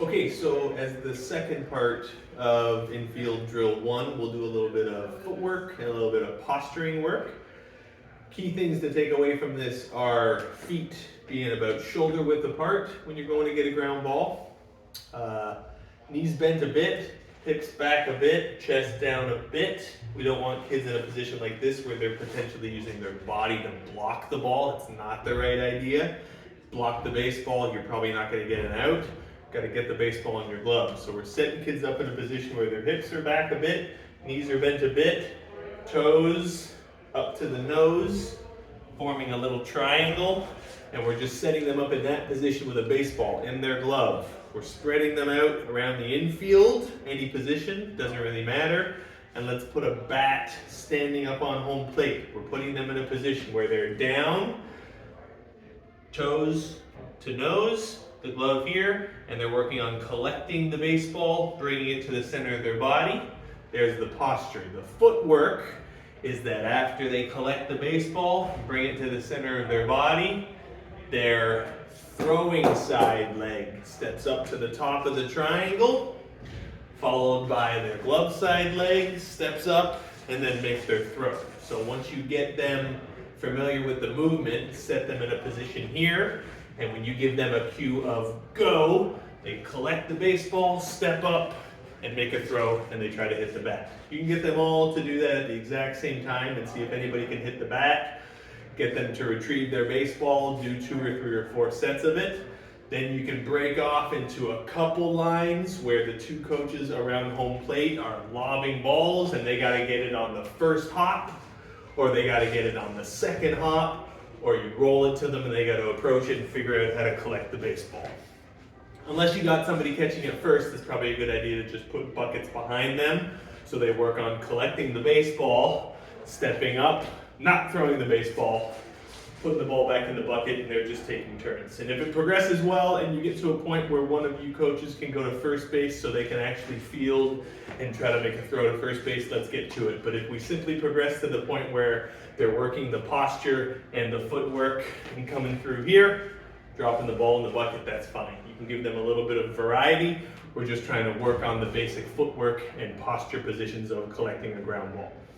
Okay, so as the second part of Infield Drill 1, we'll do a little bit of footwork and a little bit of posturing work. Key things to take away from this are feet being about shoulder width apart when you're going to get a ground ball. Knees bent a bit, hips back a bit, chest down a bit. We don't want kids in a position like this where they're potentially using their body to block the ball. It's not the right idea. Block the baseball, you're probably not going to get it out. Got to get the baseball in your glove. So we're setting kids up in a position where their hips are back a bit, knees are bent a bit, toes up to the nose, forming a little triangle, and we're just setting them up in that position with a baseball in their glove. We're spreading them out around the infield, any position, doesn't really matter. And let's put a bat standing up on home plate. We're putting them in a position where they're down, toes to nose, the glove here, and they're working on collecting the baseball, bringing it to the center of their body. There's the posture. The footwork is that after they collect the baseball, bring it to the center of their body, their throwing side leg steps up to the top of the triangle, followed by their glove side leg steps up, and then makes their throw. So once you get them familiar with the movement, set them in a position here, and when you give them a cue of go, they collect the baseball, step up, and make a throw, and they try to hit the bat. You can get them all to do that at the exact same time and see if anybody can hit the bat. Get them to retrieve their baseball, do 2 or 3 or 4 sets of it. Then you can break off into a couple lines where the 2 coaches around home plate are lobbing balls, and they got to get it on the first hop, or they got to get it on the second hop, or you roll it to them and they got to approach it and figure out how to collect the baseball. Unless you got somebody catching it first, it's probably a good idea to just put buckets behind them so they work on collecting the baseball, stepping up, not throwing the baseball, putting the ball back in the bucket, and they're just taking turns. And if it progresses well and you get to a point where one of you coaches can go to first base so they can actually field and try to make a throw to first base, let's get to it. But if we simply progress to the point where they're working the posture and the footwork and coming through here, dropping the ball in the bucket, that's fine. You can give them a little bit of variety. We're just trying to work on the basic footwork and posture positions of collecting a ground ball.